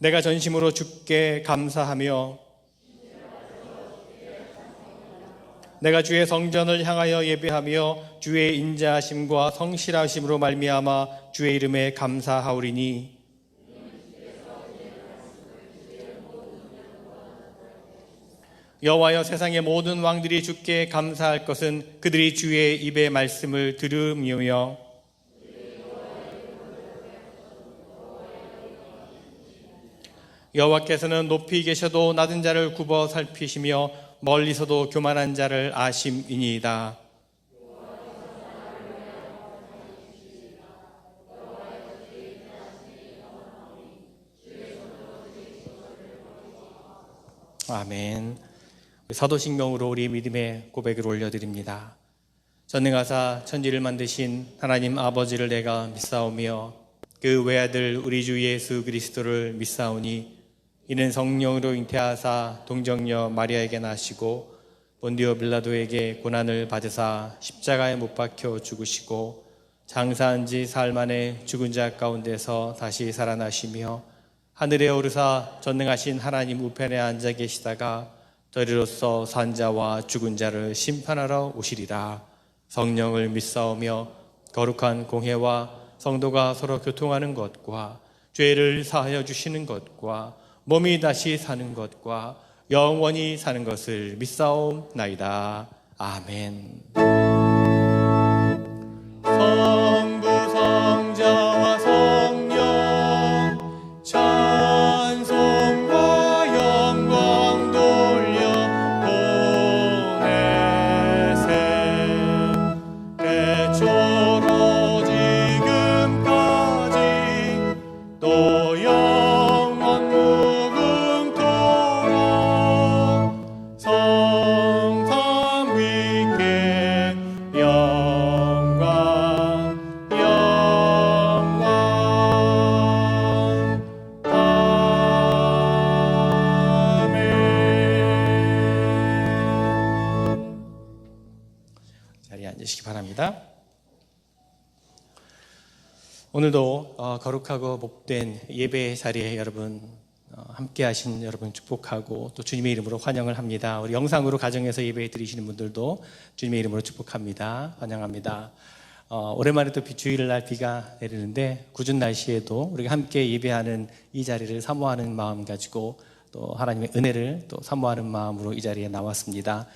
내가 전심으로 주께 감사하며 내가 주의 성전을 향하여 예배하며 주의 인자하심과 성실하심으로 말미암아 주의 이름에 감사하오리니 여호와여, 세상의 모든 왕들이 주께 감사할 것은 그들이 주의 입의 말씀을 들음이오며 여호와께서는 높이 계셔도 낮은 자를 굽어 살피시며 멀리서도 교만한 자를 아심이니이다. 아멘. 사도신경으로 우리 믿음의 고백을 올려드립니다. 전능하사 천지를 만드신 하나님 아버지를 내가 믿사오며 그 외아들 우리 주 예수 그리스도를 믿사오니 이는 성령으로 잉태하사 동정녀 마리아에게 나시고 본디오 빌라도에게 고난을 받으사 십자가에 못 박혀 죽으시고 장사한 지 사흘 만에 죽은 자 가운데서 다시 살아나시며 하늘에 오르사 전능하신 하나님 우편에 앉아 계시다가 저리로서 산 자와 죽은 자를 심판하러 오시리라. 성령을 믿사오며 거룩한 공회와 성도가 서로 교통하는 것과 죄를 사하여 주시는 것과 몸이 다시 사는 것과 영원히 사는 것을 믿사옵나이다. 아멘. 성부 성자와 성령 찬송과 영광 돌려 보내세 태초로 지금까지 또 영원 무궁토록 성삼 위께 영광 아멘. 자리에 앉으시기 바랍니다. 오늘도 거룩하고 복된 예배 자리에 여러분 함께 하신 여러분 축복하고 또 주님의 이름으로 환영을 합니다. 우리 영상으로 가정에서 예배 드리시는 분들도 주님의 이름으로 축복합니다. 환영합니다. 오랜만에 또 주일날 비가 내리는데 궂은 날씨에도 우리가 함께 예배하는 이 자리를 사모하는 마음 가지고 또 하나님의 은혜를 또 사모하는 마음으로 이 자리에 나왔습니다.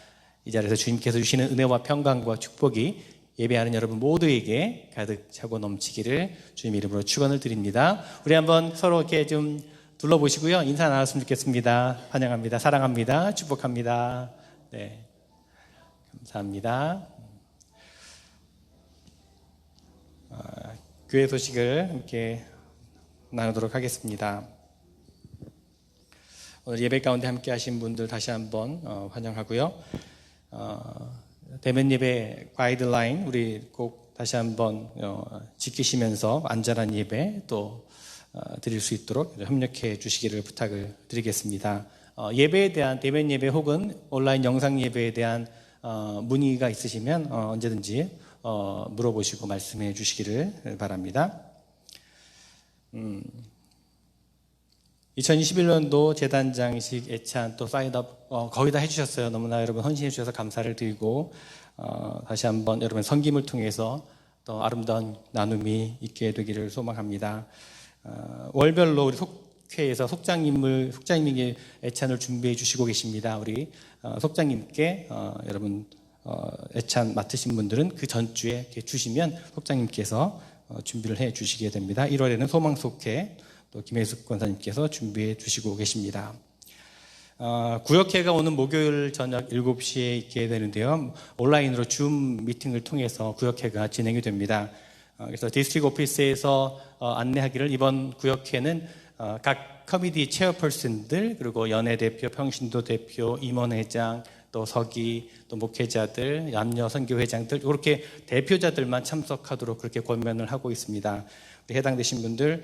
이 자리에서 주님께서 주시는 은혜와 평강과 축복이 예배하는 여러분 모두에게 가득 차고 넘치기를 주님 이름으로 축원을 드립니다. 우리 한번 서로 이렇게 좀 둘러보시고요. 인사 나눴으면 좋겠습니다. 환영합니다. 사랑합니다. 축복합니다. 네, 감사합니다. 교회 소식을 함께 나누도록 하겠습니다. 오늘 예배 가운데 함께 하신 분들 다시 한번 환영하고요. 대면 예배 가이드라인 우리 꼭 다시 한번 지키시면서 안전한 예배 또 드릴 수 있도록 협력해 주시기를 부탁을 드리겠습니다. 예배에 대한 대면 예배 혹은 온라인 영상 예배에 대한 문의가 있으시면 언제든지 물어보시고 말씀해 주시기를 바랍니다. 2021년도 재단장식 애찬 또 사인업 거의 다 해주셨어요. 너무나 여러분 헌신해 주셔서 감사를 드리고 다시 한번 여러분 섬김을 통해서 또 아름다운 나눔이 있게 되기를 소망합니다. 월별로 우리 속회에서 속장님이 애찬을 준비해 주시고 계십니다. 우리 속장님께 여러분 애찬 맡으신 분들은 그 전주에 이렇게 주시면 속장님께서 준비를 해 주시게 됩니다. 1월에는 소망속회 또 김혜숙 권사님께서 준비해 주시고 계십니다. 구역회가 오는 목요일 저녁 7시에 있게 되는데요. 온라인으로 줌 미팅을 통해서 구역회가 진행이 됩니다. 그래서 디스트릭 오피스에서 안내하기를 이번 구역회는 각 커미디 체어퍼슨들 그리고 연예대표, 평신도 대표, 임원회장, 또 서기, 또 목회자들, 남녀 선교회장들 이렇게 대표자들만 참석하도록 그렇게 권면을 하고 있습니다. 해당되신 분들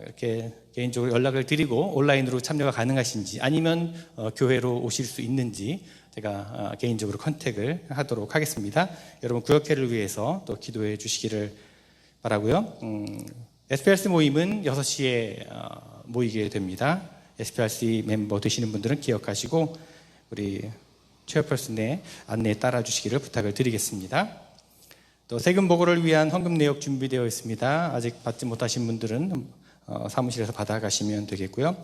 이렇게 개인적으로 연락을 드리고 온라인으로 참여가 가능하신지 아니면 교회로 오실 수 있는지 제가 개인적으로 컨택을 하도록 하겠습니다. 여러분 구역회를 위해서 또 기도해 주시기를 바라고요. SPS 모임은 6시에 모이게 됩니다. SPRC 멤버 되시는 분들은 기억하시고 우리 체어퍼슨의 안내에 따라 주시기를 부탁을 드리겠습니다. 또 세금 보고를 위한 헌금 내역 준비되어 있습니다. 아직 받지 못하신 분들은 사무실에서 받아가시면 되겠고요.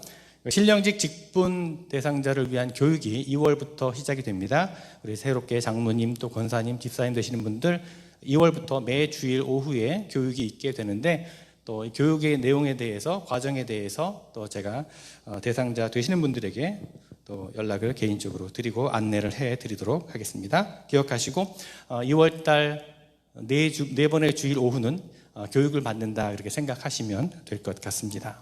신령직 직분 대상자를 위한 교육이 2월부터 시작이 됩니다. 우리 새롭게 장로님 또 권사님, 집사님 되시는 분들 2월부터 매 주일 오후에 교육이 있게 되는데 또 이 교육의 내용에 대해서 과정에 대해서 또 제가 대상자 되시는 분들에게 또 연락을 개인적으로 드리고 안내를 해드리도록 하겠습니다. 기억하시고 2월달 네 번의 주일 오후는 교육을 받는다 이렇게 생각하시면 될 것 같습니다.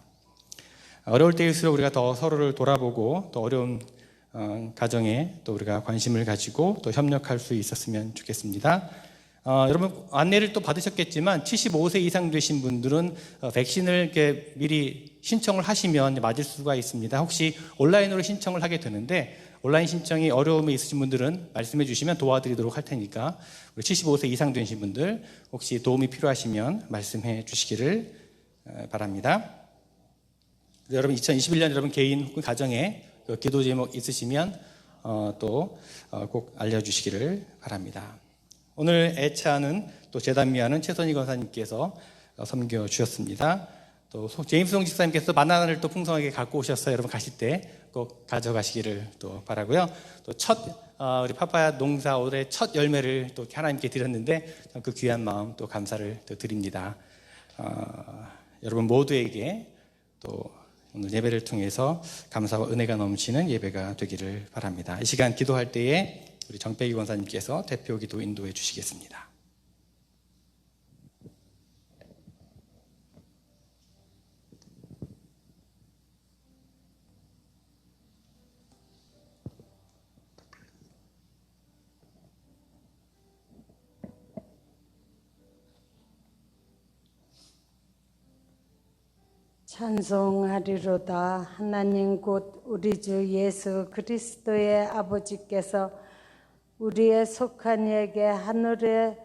어려울 때일수록 우리가 더 서로를 돌아보고 또 어려운 가정에 또 우리가 관심을 가지고 또 협력할 수 있었으면 좋겠습니다. 여러분 안내를 또 받으셨겠지만 75세 이상 되신 분들은 백신을 이렇게 미리 신청을 하시면 맞을 수가 있습니다. 혹시 온라인으로 신청을 하게 되는데 온라인 신청이 어려움이 있으신 분들은 말씀해 주시면 도와드리도록 할 테니까 우리 75세 이상 되신 분들 혹시 도움이 필요하시면 말씀해 주시기를 바랍니다. 여러분 2021년 여러분 개인 혹은 가정에 기도 제목 있으시면 또 꼭 알려주시기를 바랍니다. 오늘 애차는 또 재단미하는 최선희 권사님께서 섬겨 주셨습니다. 또 제임스 송 집사님께서 바나나를 또 풍성하게 갖고 오셨어요. 여러분 가실 때 꼭 가져가시기를 또 바라고요. 또 우리 파파야 농사 올해 첫 열매를 또 하나님께 드렸는데 그 귀한 마음 또 감사를 또 드립니다. 여러분 모두에게 또 오늘 예배를 통해서 감사와 은혜가 넘치는 예배가 되기를 바랍니다. 이 시간 기도할 때에 우리 정백기 권사님께서 대표 기도 인도해 주시겠습니다. 찬송하리로다. 하나님 곧 우리 주 예수 그리스도의 아버지께서 우리의 속한 이에게 하늘에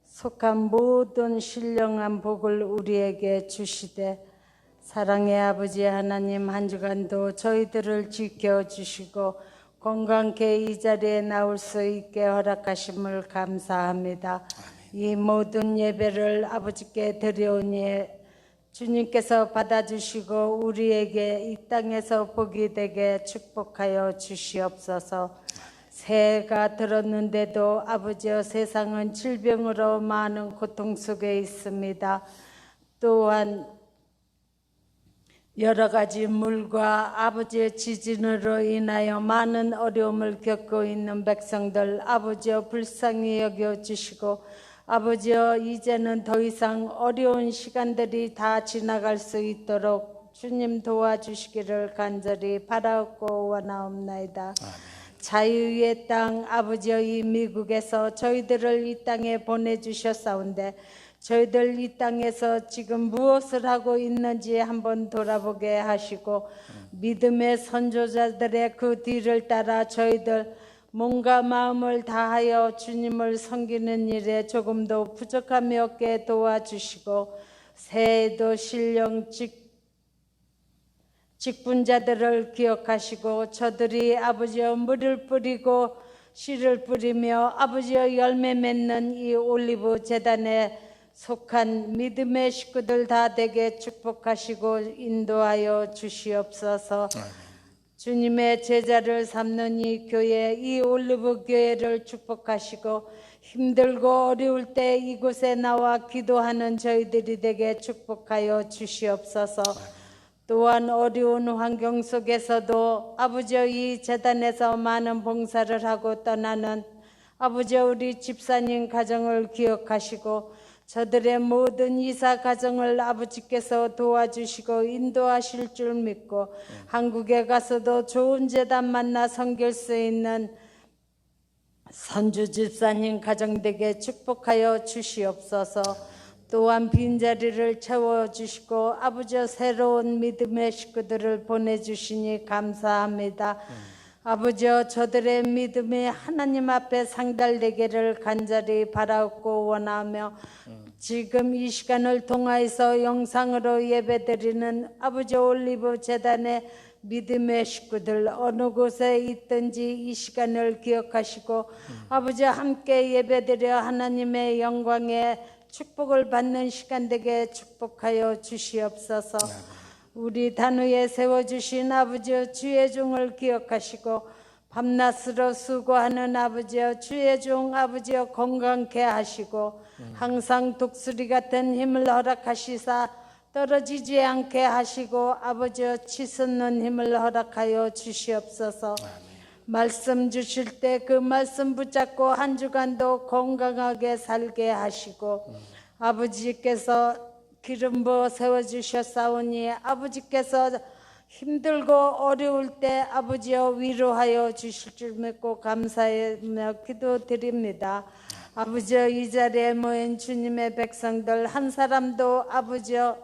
속한 모든 신령한 복을 우리에게 주시되 사랑의 아버지 하나님 한 주간도 저희들을 지켜주시고 건강케 이 자리에 나올 수 있게 허락하심을 감사합니다. 이 모든 예배를 아버지께 드려오니 주님께서 받아주시고 우리에게 이 땅에서 복이 되게 축복하여 주시옵소서. 새해가 들었는데도 아버지여 세상은 질병으로 많은 고통 속에 있습니다. 또한 여러 가지 물과 아버지의 지진으로 인하여 많은 어려움을 겪고 있는 백성들 아버지여 불쌍히 여겨주시고 아버지여 이제는 더 이상 어려운 시간들이 다 지나갈 수 있도록 주님 도와주시기를 간절히 바라고 원하옵나이다. 자유의 땅 아버지여 이 미국에서 저희들을 이 땅에 보내주셨사온데 저희들 이 땅에서 지금 무엇을 하고 있는지 한번 돌아보게 하시고 믿음의 선조자들의 그 뒤를 따라 저희들 몸과 마음을 다하여 주님을 섬기는 일에 조금도 부족함이 없게 도와주시고 새해에도 신령 직분자들을 기억하시고 저들이 아버지여 물을 뿌리고 씨를 뿌리며 아버지여 열매 맺는 이 올리브 재단에 속한 믿음의 식구들 다 되게 축복하시고 인도하여 주시옵소서. 주님의 제자를 삼는 이 교회, 이 올리브 교회를 축복하시고 힘들고 어려울 때 이곳에 나와 기도하는 저희들이 되게 축복하여 주시옵소서. 또한 어려운 환경 속에서도 아버지여 이 재단에서 많은 봉사를 하고 떠나는 아버지여 우리 집사님 가정을 기억하시고 저들의 모든 이사 가정을 아버지께서 도와주시고 인도하실 줄 믿고 한국에 가서도 좋은 재단 만나 섬길 수 있는 선주 집사님 가정 되게 축복하여 주시옵소서. 또한 빈자리를 채워주시고 아버지여 새로운 믿음의 식구들을 보내주시니 감사합니다. 아버지여 저들의 믿음이 하나님 앞에 상달되기를 간절히 바라고 원하며 지금 이 시간을 통하여서 영상으로 예배드리는 아버지 올리브 재단의 믿음의 식구들 어느 곳에 있든지 이 시간을 기억하시고 아버지 함께 예배드려 하나님의 영광의 축복을 받는 시간 되게 축복하여 주시옵소서. 우리 단위에 세워주신 아버지여 주의 종을 기억하시고 밤낮으로 수고하는 아버지여 주의 종 아버지여 건강케 하시고 항상 독수리 같은 힘을 허락하시사 떨어지지 않게 하시고 아버지여 치솟는 힘을 허락하여 주시옵소서. 말씀 주실 때 그 말씀 붙잡고 한 주간도 건강하게 살게 하시고 아버지께서 기름 부어 세워주셨사오니 아버지께서 힘들고 어려울 때 아버지여 위로하여 주실 줄 믿고 감사하며 기도드립니다. 아버지여 이 자리에 모인 주님의 백성들 한 사람도 아버지여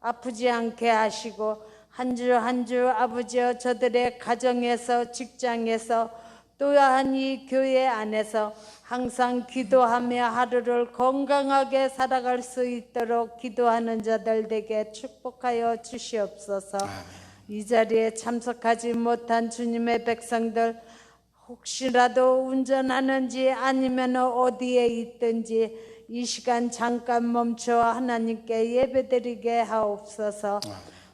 아프지 않게 하시고 한 주 한 주 아버지여 저들의 가정에서 직장에서 또한 이 교회 안에서 항상 기도하며 하루를 건강하게 살아갈 수 있도록 기도하는 자들 되게 축복하여 주시옵소서. 이 자리에 참석하지 못한 주님의 백성들 혹시라도 운전하는지 아니면 어디에 있든지 이 시간 잠깐 멈춰 하나님께 예배드리게 하옵소서.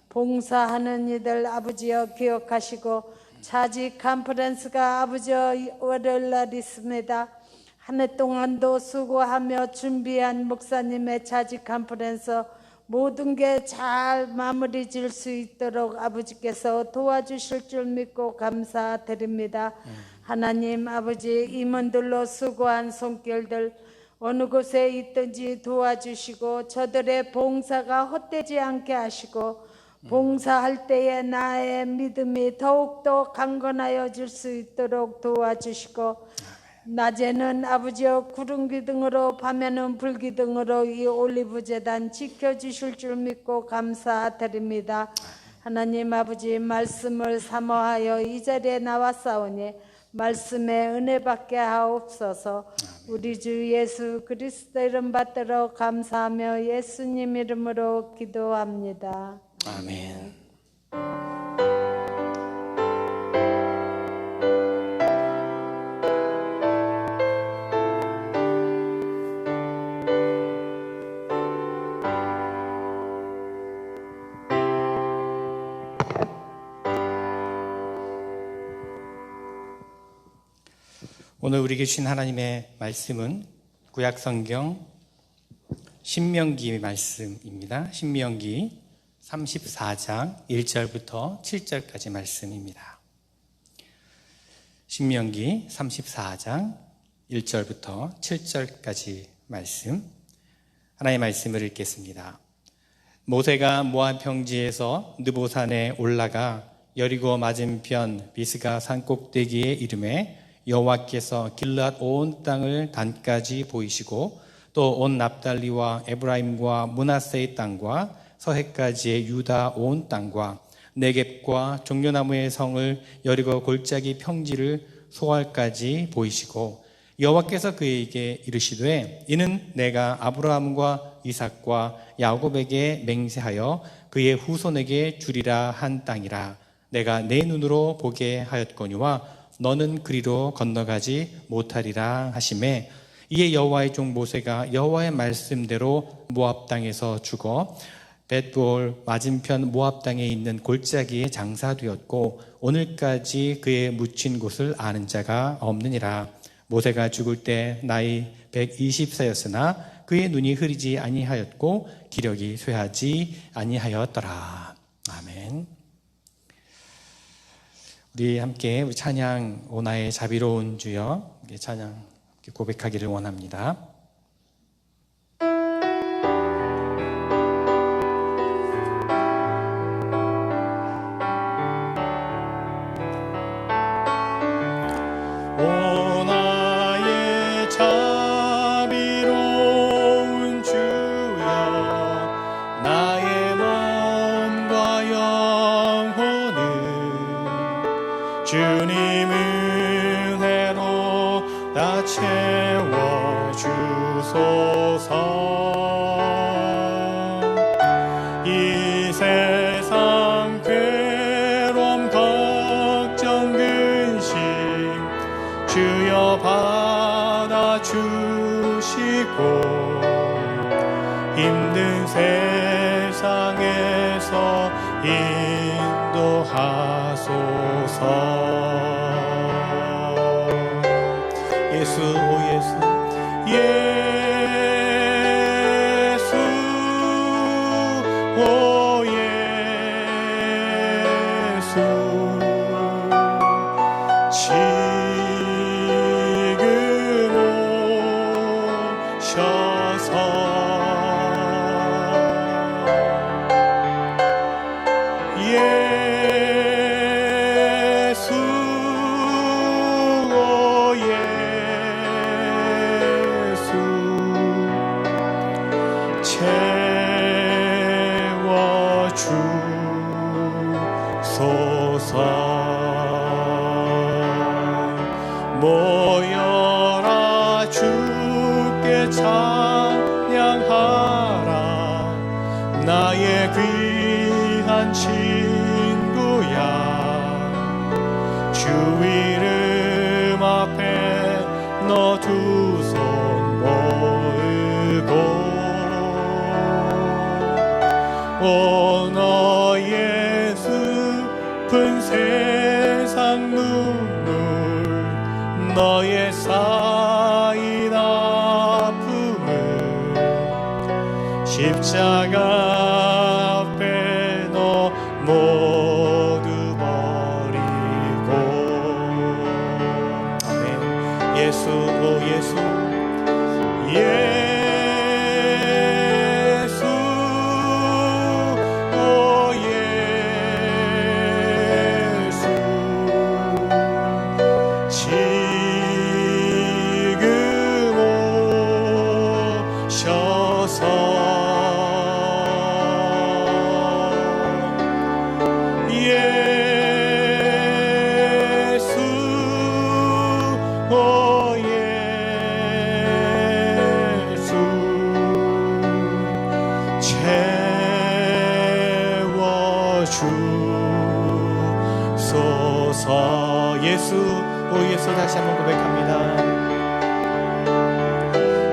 봉사하는 이들 아버지여 기억하시고 차지 컨퍼런스가 아버지여 월요일 날 있습니다. 한 해 동안도 수고하며 준비한 목사님의 차지 컨퍼런스 모든 게 잘 마무리 질 수 있도록 아버지께서 도와주실 줄 믿고 감사드립니다. 하나님 아버지 임원들로 수고한 손길들 어느 곳에 있든지 도와주시고 저들의 봉사가 헛되지 않게 하시고 봉사할 때에 나의 믿음이 더욱더 강건하여 질 수 있도록 도와주시고 낮에는 아버지여 구름 기둥으로 밤에는 불 기둥으로 이 올리브 재단 지켜주실 줄 믿고 감사드립니다. 하나님 아버지 말씀을 사모하여 이 자리에 나왔사오니 말씀의 은혜 받게 하옵소서. 우리 주 예수 그리스도 이름 받들어 감사하며 예수님 이름으로 기도합니다. 아멘. 오늘 우리에게 주신 하나님의 말씀은 구약성경 신명기 말씀입니다. 신명기 34장 1절부터 7절까지 말씀입니다. 신명기 34장 1절부터 7절까지 말씀, 하나님의 말씀을 읽겠습니다. 모세가 모압 평지에서 느보산에 올라가 여리고 맞은편 비스가 산 꼭대기에 이르매 여호와께서 길앗 온 땅을 단까지 보이시고 또 온 납달리와 에브라임과 므낫세의 땅과 서해까지의 유다 온 땅과 네겝과 종려나무의 성을 여리고 골짜기 평지를 소알까지 보이시고 여호와께서 그에게 이르시되 이는 내가 아브라함과 이삭과 야곱에게 맹세하여 그의 후손에게 주리라 한 땅이라. 내가 내 눈으로 보게 하였거니와 너는 그리로 건너가지 못하리라 하시매 이에 여호와의 종 모세가 여호와의 말씀대로 모압 땅에서 죽어 벳볼 맞은편 모압 땅에 있는 골짜기에 장사되었고 오늘까지 그의 묻힌 곳을 아는 자가 없느니라. 모세가 죽을 때 나이 120세였으나 그의 눈이 흐리지 아니하였고 기력이 쇠하지 아니하였더라. 아멘. 우리 함께 우리 찬양 오나의 자비로운 주여 찬양 고백하기를 원합니다. 오나의 자비로운 주여 나의 몸과 영혼을 주님 은혜로 다 채워주 세상에서 인도하소서. 예수 오 예수 예수 오 예수 지금 오셔서 예수 오 예수 채워주소서. 모여라 주께 찬양하라. 나의 귀한 친구야. 주 이름 앞에 너 두 손 모으고 오 너의 슬픈 세상 눈물 너의 쌓인 아픔을 십자가 앞에 너 모두 버리고. 아멘. 예수 오 예수 예수 오 예수 지금 오셔서 예수 오 예수 채워주소서. 예수 오 예수 다시 한번 고백합니다.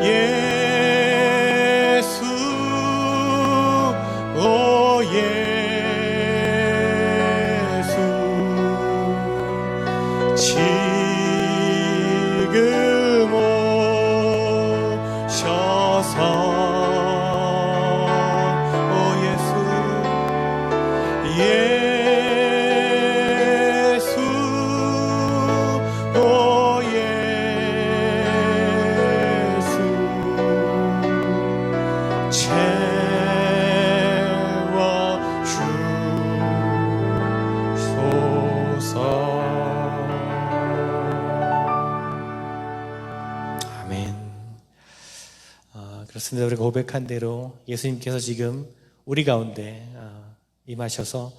예수 오 예수 지금 오셔서 오 예수 예수 오 예수 채워주소서. 아멘. 그렇습니다. 우리가 고백한 대로 예수님께서 지금 우리 가운데 임하셔서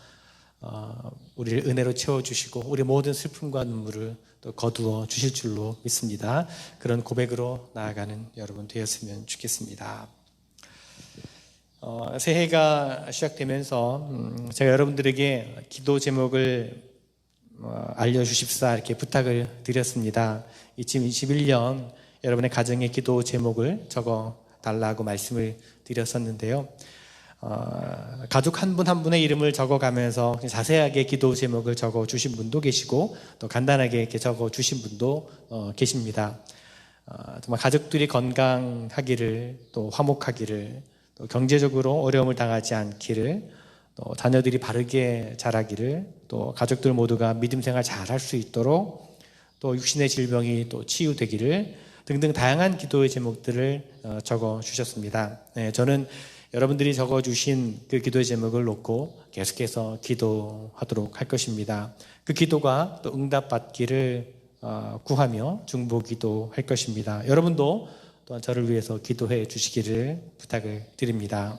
우리를 은혜로 채워주시고 우리 모든 슬픔과 눈물을 또 거두어 주실 줄로 믿습니다. 그런 고백으로 나아가는 여러분 되었으면 좋겠습니다. 새해가 시작되면서 제가 여러분들에게 기도 제목을 알려주십사 이렇게 부탁을 드렸습니다. 2021년 여러분의 가정의 기도 제목을 적어 달라고 말씀을 드렸었는데요. 가족 한 분 한 분의 이름을 적어가면서 자세하게 기도 제목을 적어 주신 분도 계시고 또 간단하게 이렇게 적어 주신 분도 계십니다. 정말 가족들이 건강하기를, 또 화목하기를, 또 경제적으로 어려움을 당하지 않기를, 또 자녀들이 바르게 자라기를, 또 가족들 모두가 믿음 생활 잘할 수 있도록, 또 육신의 질병이 또 치유되기를 등등 다양한 기도의 제목들을 적어 주셨습니다. 네, 저는 여러분들이 적어주신 그 기도의 제목을 놓고 계속해서 기도하도록 할 것입니다. 그 기도가 또 응답받기를 구하며 중보기도할 것입니다. 여러분도 또한 저를 위해서 기도해 주시기를 부탁을 드립니다.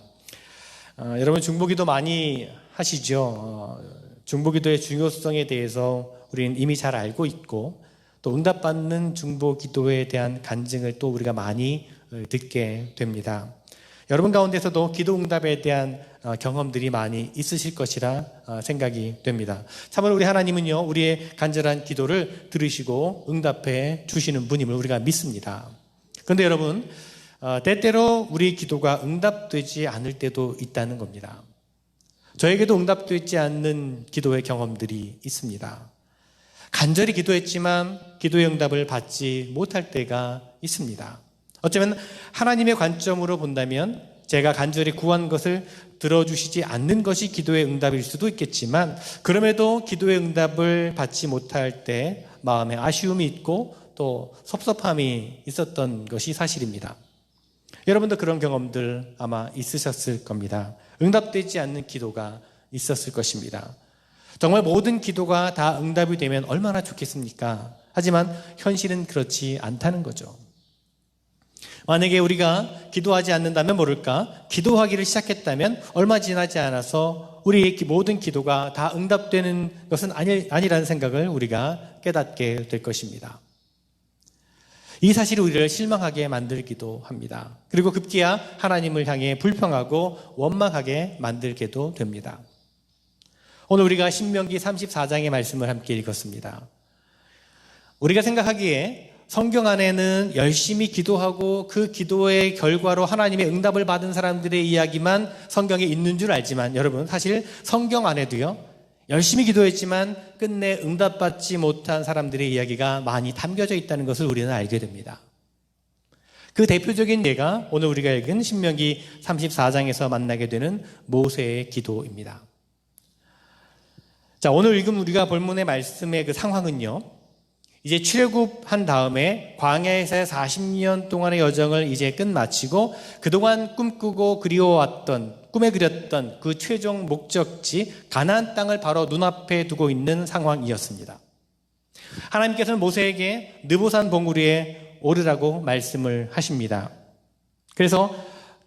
여러분 중보기도 많이 하시죠? 중보기도의 중요성에 대해서 우리는 이미 잘 알고 있고 또 응답받는 중보기도에 대한 간증을 또 우리가 많이 듣게 됩니다. 여러분 가운데서도 기도 응답에 대한 경험들이 많이 있으실 것이라 생각이 됩니다. 참으로 우리 하나님은요, 우리의 간절한 기도를 들으시고 응답해 주시는 분임을 우리가 믿습니다. 그런데 여러분, 때때로 우리 기도가 응답되지 않을 때도 있다는 겁니다. 저에게도 응답되지 않는 기도의 경험들이 있습니다. 간절히 기도했지만 기도의 응답을 받지 못할 때가 있습니다. 어쩌면 하나님의 관점으로 본다면 제가 간절히 구한 것을 들어주시지 않는 것이 기도의 응답일 수도 있겠지만, 그럼에도 기도의 응답을 받지 못할 때 마음에 아쉬움이 있고 또 섭섭함이 있었던 것이 사실입니다. 여러분도 그런 경험들 아마 있으셨을 겁니다. 응답되지 않는 기도가 있었을 것입니다. 정말 모든 기도가 다 응답이 되면 얼마나 좋겠습니까? 하지만 현실은 그렇지 않다는 거죠. 만약에 우리가 기도하지 않는다면 모를까? 기도하기를 시작했다면 얼마 지나지 않아서 우리의 모든 기도가 다 응답되는 것은 아니라는 생각을 우리가 깨닫게 될 것입니다. 이 사실이 우리를 실망하게 만들기도 합니다. 그리고 급기야 하나님을 향해 불평하고 원망하게 만들게도 됩니다. 오늘 우리가 신명기 34장의 말씀을 함께 읽었습니다. 우리가 생각하기에 성경 안에는 열심히 기도하고 그 기도의 결과로 하나님의 응답을 받은 사람들의 이야기만 성경에 있는 줄 알지만, 여러분, 사실 성경 안에도요, 열심히 기도했지만 끝내 응답받지 못한 사람들의 이야기가 많이 담겨져 있다는 것을 우리는 알게 됩니다. 그 대표적인 예가 오늘 우리가 읽은 신명기 34장에서 만나게 되는 모세의 기도입니다. 자, 오늘 읽은 우리가 본문의 말씀의 그 상황은요, 이제 출애굽한 다음에 광야에서의 40년 동안의 여정을 이제 끝마치고 그동안 꿈꾸고 그리워왔던, 꿈에 그렸던 그 최종 목적지 가나안 땅을 바로 눈앞에 두고 있는 상황이었습니다. 하나님께서는 모세에게 느보산 봉우리에 오르라고 말씀을 하십니다. 그래서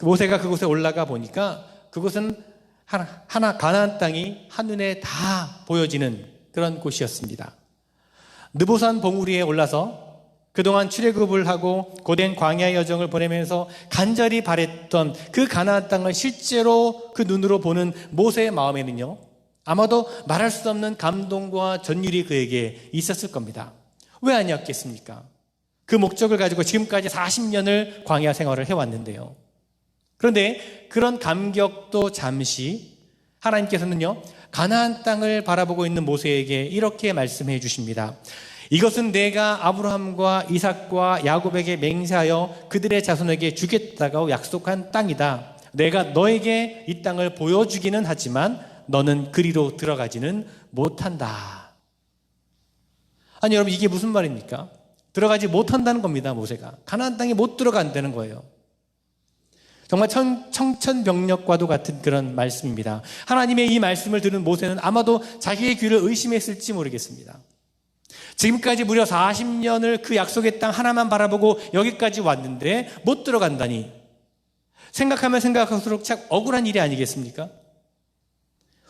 모세가 그곳에 올라가 보니까 그곳은 하나 가나안 땅이 한눈에 다 보여지는 그런 곳이었습니다. 느보산 봉우리에 올라서 그동안 출애굽을 하고 고된 광야의 여정을 보내면서 간절히 바랬던 그 가나안 땅을 실제로 그 눈으로 보는 모세의 마음에는요, 아마도 말할 수 없는 감동과 전율이 그에게 있었을 겁니다. 왜 아니었겠습니까? 그 목적을 가지고 지금까지 40년을 광야 생활을 해왔는데요. 그런데 그런 감격도 잠시 하나님께서는요, 가나안 땅을 바라보고 있는 모세에게 이렇게 말씀해 주십니다. 이것은 내가 아브라함과 이삭과 야곱에게 맹세하여 그들의 자손에게 주겠다고 약속한 땅이다. 내가 너에게 이 땅을 보여주기는 하지만 너는 그리로 들어가지는 못한다. 아니, 여러분, 이게 무슨 말입니까? 들어가지 못한다는 겁니다. 모세가 가나안 땅에 못 들어간다는 거예요. 정말 청천벽력과도 같은 그런 말씀입니다. 하나님의 이 말씀을 들은 모세는 아마도 자기의 귀를 의심했을지 모르겠습니다. 지금까지 무려 40년을 그 약속의 땅 하나만 바라보고 여기까지 왔는데 못 들어간다니, 생각하면 생각할수록 참 억울한 일이 아니겠습니까?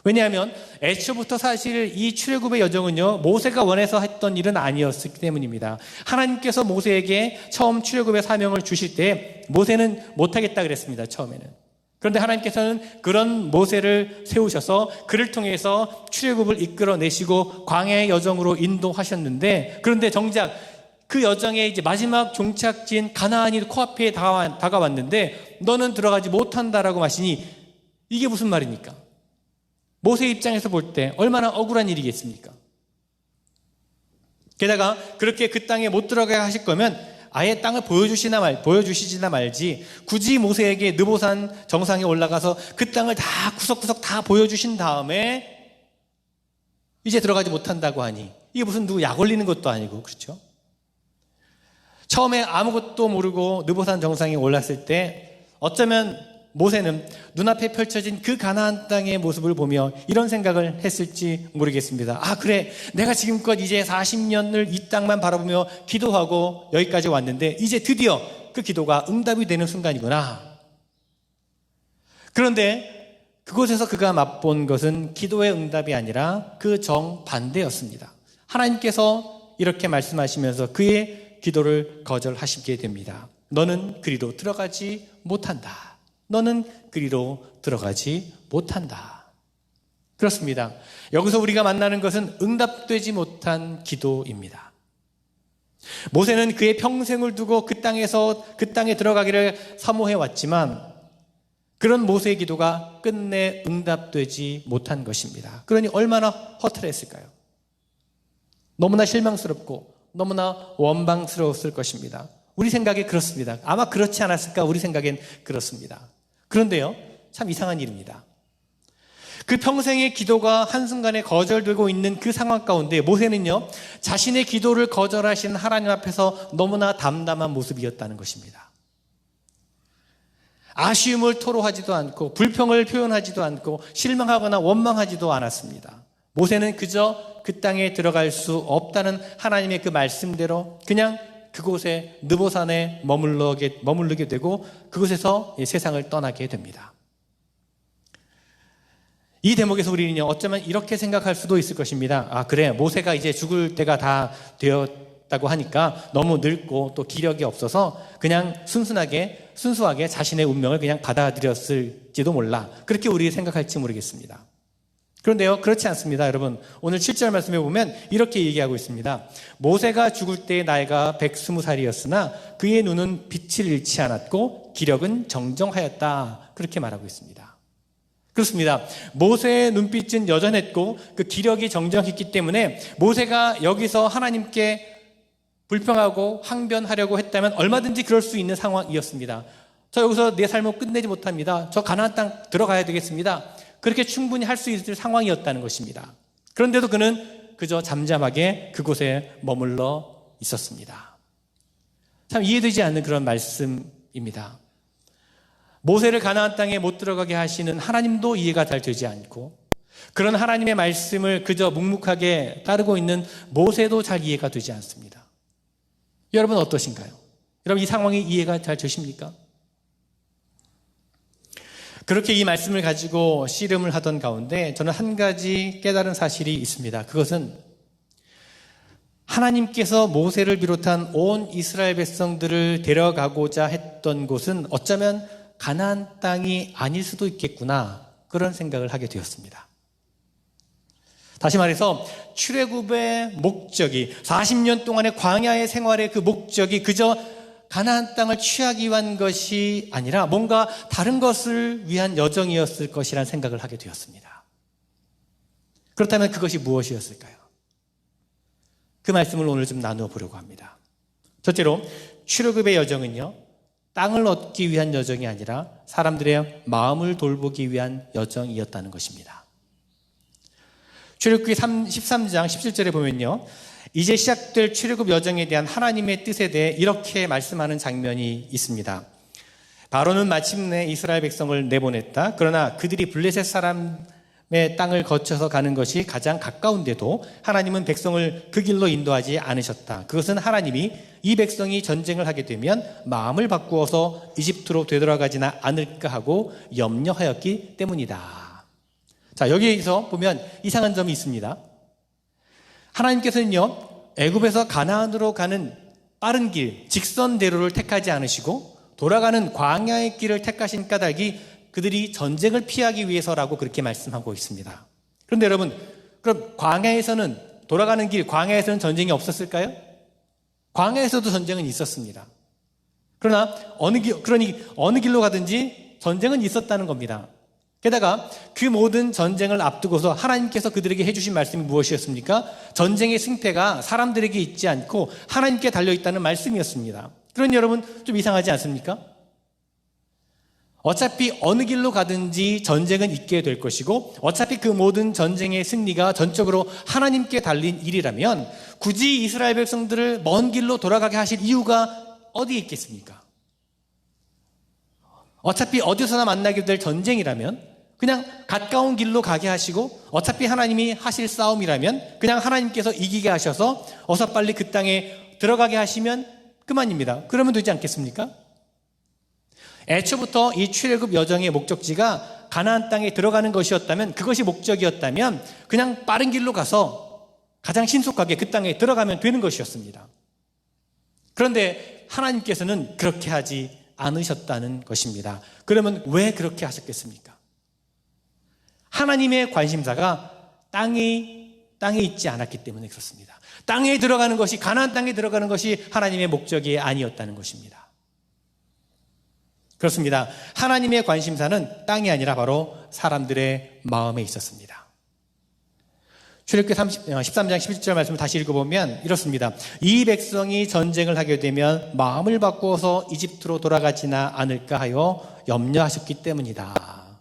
왜냐하면 애초부터 사실 이 출애굽의 여정은요, 모세가 원해서 했던 일은 아니었기 때문입니다. 하나님께서 모세에게 처음 출애굽의 사명을 주실 때 모세는 못하겠다 그랬습니다, 처음에는. 그런데 하나님께서는 그런 모세를 세우셔서 그를 통해서 출애굽을 이끌어내시고 광야의 여정으로 인도하셨는데, 그런데 정작 그 여정의 이제 마지막 종착지인 가나안이 코앞에 다가왔는데 너는 들어가지 못한다라고 하시니, 이게 무슨 말입니까? 모세 입장에서 볼 때 얼마나 억울한 일이겠습니까? 게다가 그렇게 그 땅에 못 들어가게 하실 거면 아예 땅을 보여주시지나 말지, 굳이 모세에게 느보산 정상에 올라가서 그 땅을 다 구석구석 다 보여주신 다음에 이제 들어가지 못한다고 하니, 이게 무슨 누구 약 올리는 것도 아니고, 그렇죠? 처음에 아무것도 모르고 느보산 정상에 올랐을 때 어쩌면 모세는 눈앞에 펼쳐진 그 가나안 땅의 모습을 보며 이런 생각을 했을지 모르겠습니다. 아, 그래, 내가 지금껏 이제 40년을 이 땅만 바라보며 기도하고 여기까지 왔는데 이제 드디어 그 기도가 응답이 되는 순간이구나. 그런데 그곳에서 그가 맛본 것은 기도의 응답이 아니라 그 정반대였습니다. 하나님께서 이렇게 말씀하시면서 그의 기도를 거절하시게 됩니다. 너는 그리로 들어가지 못한다. 너는 그리로 들어가지 못한다. 그렇습니다. 여기서 우리가 만나는 것은 응답되지 못한 기도입니다. 모세는 그의 평생을 두고 그 땅에 들어가기를 사모해 왔지만 그런 모세의 기도가 끝내 응답되지 못한 것입니다. 그러니 얼마나 허탈했을까요? 너무나 실망스럽고 너무나 원망스러웠을 것입니다. 우리 생각에 그렇습니다. 아마 그렇지 않았을까? 우리 생각엔 그렇습니다. 그런데요, 참 이상한 일입니다. 그 평생의 기도가 한순간에 거절되고 있는 그 상황 가운데 모세는요, 자신의 기도를 거절하신 하나님 앞에서 너무나 담담한 모습이었다는 것입니다. 아쉬움을 토로하지도 않고 불평을 표현하지도 않고 실망하거나 원망하지도 않았습니다. 모세는 그저 그 땅에 들어갈 수 없다는 하나님의 그 말씀대로 그냥 그곳에 느보산에 머무르게 되고 그곳에서 세상을 떠나게 됩니다. 이 대목에서 우리는요, 어쩌면 이렇게 생각할 수도 있을 것입니다. 아, 그래, 모세가 이제 죽을 때가 다 되었다고 하니까 너무 늙고 또 기력이 없어서 그냥 순수하게 자신의 운명을 그냥 받아들였을지도 몰라. 그렇게 우리 생각할지 모르겠습니다. 그런데요, 그렇지 않습니다. 여러분, 오늘 7절 말씀에 보면 이렇게 얘기하고 있습니다. 모세가 죽을 때의 나이가 120살이었으나 그의 눈은 빛을 잃지 않았고 기력은 정정하였다. 그렇게 말하고 있습니다. 그렇습니다. 모세의 눈빛은 여전했고 그 기력이 정정했기 때문에 모세가 여기서 하나님께 불평하고 항변하려고 했다면 얼마든지 그럴 수 있는 상황이었습니다. 저 여기서 내 삶을 끝내지 못합니다. 저 가나안 땅 들어가야 되겠습니다. 그렇게 충분히 할 수 있을 상황이었다는 것입니다. 그런데도 그는 그저 잠잠하게 그곳에 머물러 있었습니다. 참 이해되지 않는 그런 말씀입니다. 모세를 가나안 땅에 못 들어가게 하시는 하나님도 이해가 잘 되지 않고 그런 하나님의 말씀을 그저 묵묵하게 따르고 있는 모세도 잘 이해가 되지 않습니다. 여러분 어떠신가요? 여러분 이 상황이 이해가 잘 되십니까? 그렇게 이 말씀을 가지고 씨름을 하던 가운데 저는 한 가지 깨달은 사실이 있습니다. 그것은 하나님께서 모세를 비롯한 온 이스라엘 백성들을 데려가고자 했던 곳은 어쩌면 가나안 땅이 아닐 수도 있겠구나, 그런 생각을 하게 되었습니다. 다시 말해서 출애굽의 목적이 40년 동안의 광야의 생활의 그 목적이 그저 가나안 땅을 취하기 위한 것이 아니라 뭔가 다른 것을 위한 여정이었을 것이라는 생각을 하게 되었습니다. 그렇다면 그것이 무엇이었을까요? 그 말씀을 오늘 좀 나누어 보려고 합니다. 첫째로 출애굽의 여정은요, 땅을 얻기 위한 여정이 아니라 사람들의 마음을 돌보기 위한 여정이었다는 것입니다. 출애굽기 13장 17절에 보면요, 이제 시작될 출애굽 여정에 대한 하나님의 뜻에 대해 이렇게 말씀하는 장면이 있습니다. 바로는 마침내 이스라엘 백성을 내보냈다. 그러나 그들이 블레셋 사람의 땅을 거쳐서 가는 것이 가장 가까운데도 하나님은 백성을 그 길로 인도하지 않으셨다. 그것은 하나님이 이 백성이 전쟁을 하게 되면 마음을 바꾸어서 이집트로 되돌아가지나 않을까 하고 염려하였기 때문이다. 자, 여기에서 보면 이상한 점이 있습니다. 하나님께서는요, 애굽에서 가나안으로 가는 빠른 길, 직선대로를 택하지 않으시고 돌아가는 광야의 길을 택하신 까닭이 그들이 전쟁을 피하기 위해서라고 그렇게 말씀하고 있습니다. 그런데 여러분, 그럼 광야에서는, 돌아가는 길, 광야에서는 전쟁이 없었을까요? 광야에서도 전쟁은 있었습니다. 그러나 어느 길로 가든지 전쟁은 있었다는 겁니다. 게다가 그 모든 전쟁을 앞두고서 하나님께서 그들에게 해주신 말씀이 무엇이었습니까? 전쟁의 승패가 사람들에게 있지 않고 하나님께 달려있다는 말씀이었습니다. 그러니 여러분 좀 이상하지 않습니까? 어차피 어느 길로 가든지 전쟁은 있게 될 것이고 어차피 그 모든 전쟁의 승리가 전적으로 하나님께 달린 일이라면 굳이 이스라엘 백성들을 먼 길로 돌아가게 하실 이유가 어디에 있겠습니까? 어차피 어디서나 만나게 될 전쟁이라면 그냥 가까운 길로 가게 하시고 어차피 하나님이 하실 싸움이라면 그냥 하나님께서 이기게 하셔서 어서 빨리 그 땅에 들어가게 하시면 그만입니다. 그러면 되지 않겠습니까? 애초부터 이 출애굽 여정의 목적지가 가나안 땅에 들어가는 것이었다면, 그것이 목적이었다면 그냥 빠른 길로 가서 가장 신속하게 그 땅에 들어가면 되는 것이었습니다. 그런데 하나님께서는 그렇게 하지 않으셨다는 것입니다. 그러면 왜 그렇게 하셨겠습니까? 하나님의 관심사가 땅이 땅에 있지 않았기 때문에 그렇습니다. 땅에 들어가는 것이, 가나안 땅에 들어가는 것이 하나님의 목적이 아니었다는 것입니다. 그렇습니다. 하나님의 관심사는 땅이 아니라 바로 사람들의 마음에 있었습니다. 출애굽기 13장 11절 말씀을 다시 읽어보면 이렇습니다. 이 백성이 전쟁을 하게 되면 마음을 바꾸어서 이집트로 돌아가지나 않을까 하여 염려하셨기 때문이다.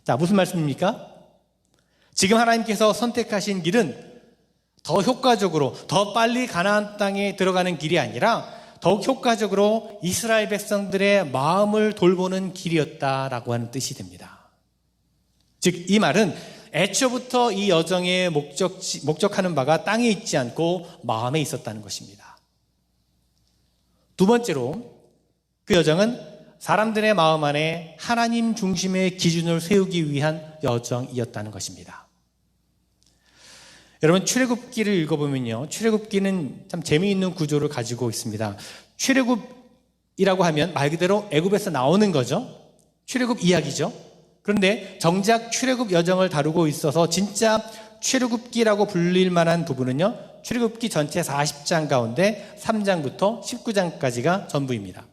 자, 무슨 말씀입니까? 지금 하나님께서 선택하신 길은 더 효과적으로, 더 빨리 가나안 땅에 들어가는 길이 아니라 더욱 효과적으로 이스라엘 백성들의 마음을 돌보는 길이었다라고 하는 뜻이 됩니다. 즉, 이 말은 애초부터 이 여정의 목적하는 바가 땅에 있지 않고 마음에 있었다는 것입니다. 두 번째로, 그 여정은 사람들의 마음 안에 하나님 중심의 기준을 세우기 위한 여정이었다는 것입니다. 여러분, 출애굽기를 읽어보면요, 출애굽기는 참 재미있는 구조를 가지고 있습니다. 출애굽이라고 하면 말 그대로 애굽에서 나오는 거죠. 출애굽 이야기죠. 그런데 정작 출애굽 여정을 다루고 있어서 진짜 출애굽기라고 불릴 만한 부분은요, 출애굽기 전체 40장 가운데 3장부터 19장까지가 전부입니다.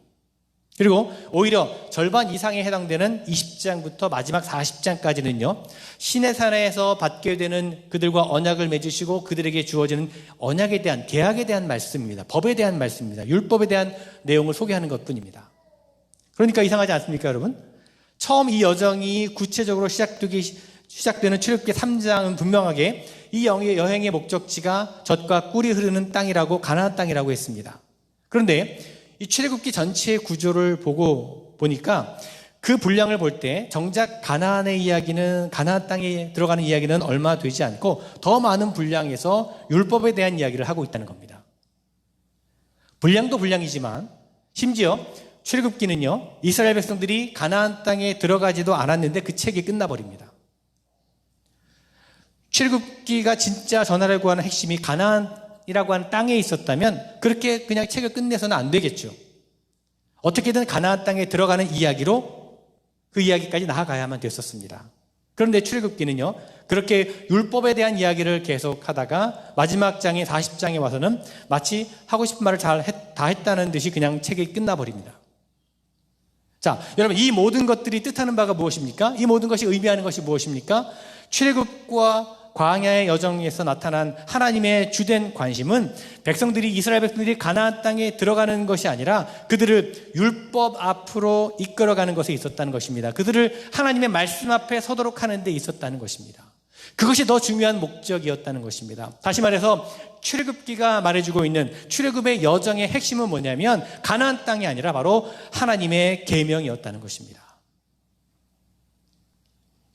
그리고 오히려 절반 이상에 해당되는 20장부터 마지막 40장까지는요, 시내산에서 받게 되는 그들과 언약을 맺으시고 그들에게 주어지는 언약에 대한, 계약에 대한 말씀입니다. 법에 대한 말씀입니다. 율법에 대한 내용을 소개하는 것뿐입니다. 그러니까 이상하지 않습니까, 여러분? 처음 이 여정이 구체적으로 시작되는 출애굽기 3장은 분명하게 이 여행의 목적지가 젖과 꿀이 흐르는 땅이라고, 가나안 땅이라고 했습니다. 그런데 이 출애굽기 전체의 구조를 보니까 그 분량을 볼 때 정작 가나안의 이야기는, 가나안 땅에 들어가는 이야기는 얼마 되지 않고 더 많은 분량에서 율법에 대한 이야기를 하고 있다는 겁니다. 분량도 분량이지만 심지어 출애굽기는요, 이스라엘 백성들이 가나안 땅에 들어가지도 않았는데 그 책이 끝나버립니다. 출애굽기가 진짜 전하려고 하는 핵심이 가나안이라고 하는 땅에 있었다면 그렇게 그냥 책을 끝내서는 안 되겠죠. 어떻게든 가나안 땅에 들어가는 이야기로 그 이야기까지 나아가야만 됐었습니다. 그런데 출애굽기는요, 그렇게 율법에 대한 이야기를 계속 하다가 마지막 장인 40장에 와서는 마치 하고 싶은 말을 다 했다는 듯이 그냥 책이 끝나버립니다. 자, 여러분, 이 모든 것들이 뜻하는 바가 무엇입니까? 이 모든 것이 의미하는 것이 무엇입니까? 출애굽과 광야의 여정에서 나타난 하나님의 주된 관심은 이스라엘 백성들이 가나안 땅에 들어가는 것이 아니라 그들을 율법 앞으로 이끌어가는 것에 있었다는 것입니다. 그들을 하나님의 말씀 앞에 서도록 하는 데 있었다는 것입니다. 그것이 더 중요한 목적이었다는 것입니다. 다시 말해서 출애굽기가 말해주고 있는 출애굽의 여정의 핵심은 뭐냐면 가나안 땅이 아니라 바로 하나님의 계명이었다는 것입니다.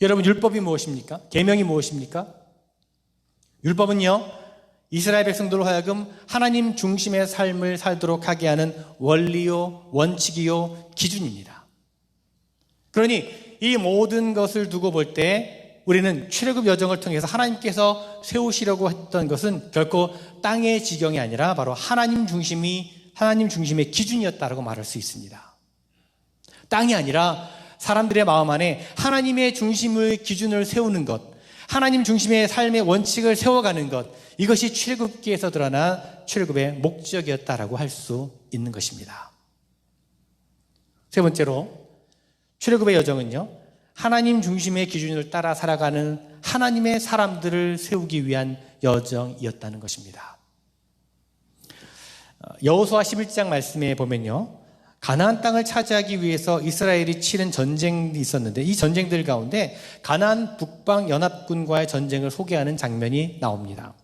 여러분, 율법이 무엇입니까? 계명이 무엇입니까? 율법은요, 이스라엘 백성들로 하여금 하나님 중심의 삶을 살도록 하게 하는 원리요, 원칙이요, 기준입니다. 그러니 이 모든 것을 두고 볼 때 우리는 출애굽 여정을 통해서 하나님께서 세우시려고 했던 것은 결코 땅의 지경이 아니라 바로 하나님 중심의 기준이었다라고 말할 수 있습니다. 땅이 아니라 사람들의 마음 안에 하나님의 중심의 기준을 세우는 것, 하나님 중심의 삶의 원칙을 세워가는 것, 이것이 출애굽기에서 드러난 출애굽의 목적이었다라고 할 수 있는 것입니다. 세 번째로, 출애굽의 여정은요, 하나님 중심의 기준을 따라 살아가는 하나님의 사람들을 세우기 위한 여정이었다는 것입니다. 여호수아 11장 말씀에 보면요, 가나안 땅을 차지하기 위해서 이스라엘이 치른 전쟁이 있었는데 이 전쟁들 가운데 가나안 북방 연합군과의 전쟁을 소개하는 장면이 나옵니다.